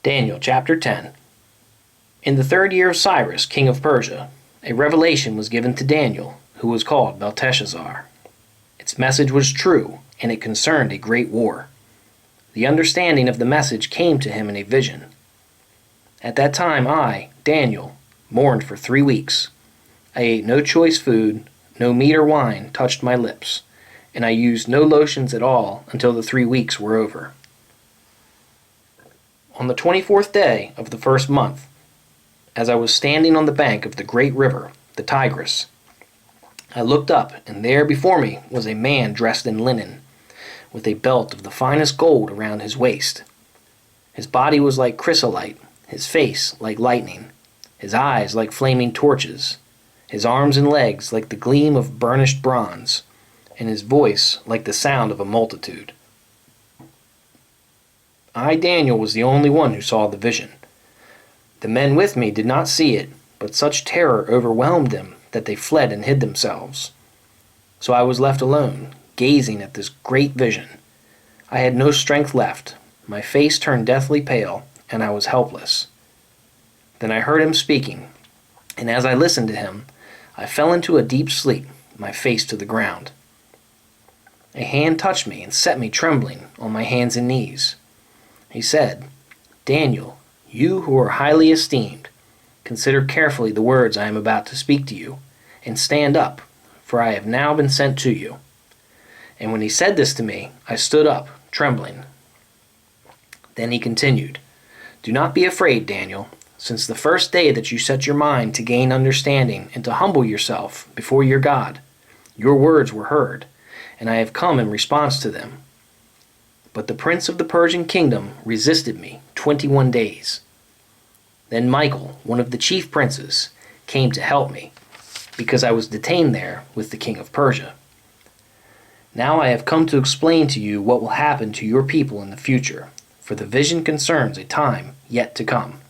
Daniel chapter 10. In the 3rd year of Cyrus, king of Persia, a revelation was given to Daniel, who was called Belteshazzar. Its message was true, and it concerned a great war. The understanding of the message came to him in a vision. At that time I, Daniel, mourned for 3 weeks. I ate no choice food, no meat or wine touched my lips, and I used no lotions at all until the 3 weeks were over. On the 24th day of the 1st month, as I was standing on the bank of the great river, the Tigris, I looked up, and there before me was a man dressed in linen, with a belt of the finest gold around his waist. His body was like chrysolite, his face like lightning, his eyes like flaming torches, his arms and legs like the gleam of burnished bronze, and his voice like the sound of a multitude. I, Daniel, was the only one who saw the vision. The men with me did not see it, but such terror overwhelmed them that they fled and hid themselves. So I was left alone, gazing at this great vision. I had no strength left, my face turned deathly pale, and I was helpless. Then I heard him speaking, and as I listened to him, I fell into a deep sleep, my face to the ground. A hand touched me and set me trembling on my hands and knees. He said, "Daniel, you who are highly esteemed, consider carefully the words I am about to speak to you, and stand up, for I have now been sent to you." And when he said this to me, I stood up, trembling. Then he continued, "Do not be afraid, Daniel, since the first day that you set your mind to gain understanding and to humble yourself before your God, your words were heard, and I have come in response to them. But the prince of the Persian kingdom resisted me 21 days. Then Michael, one of the chief princes, came to help me, because I was detained there with the king of Persia. Now I have come to explain to you what will happen to your people in the future, for the vision concerns a time yet to come."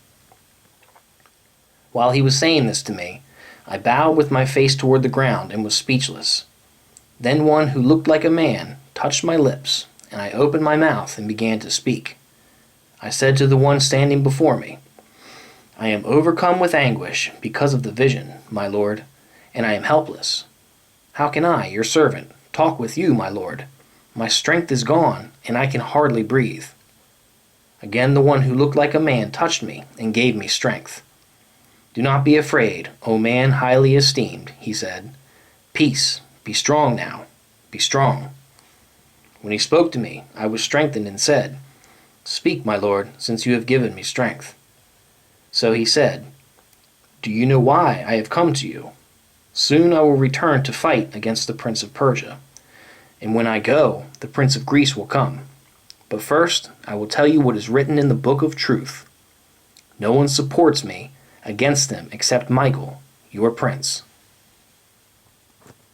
While he was saying this to me, I bowed with my face toward the ground and was speechless. Then one who looked like a man touched my lips, and I opened my mouth and began to speak. I said to the one standing before me, "I am overcome with anguish because of the vision, my Lord, and I am helpless. How can I, your servant, talk with you, my Lord? My strength is gone, and I can hardly breathe." Again the one who looked like a man touched me and gave me strength. "Do not be afraid, O man highly esteemed," he said. "Peace, be strong now, be strong." When he spoke to me, I was strengthened and said, "Speak, my Lord, since you have given me strength." So he said, "Do you know why I have come to you? Soon I will return to fight against the prince of Persia. And when I go, the prince of Greece will come. But first I will tell you what is written in the book of truth. No one supports me against them except Michael, your prince."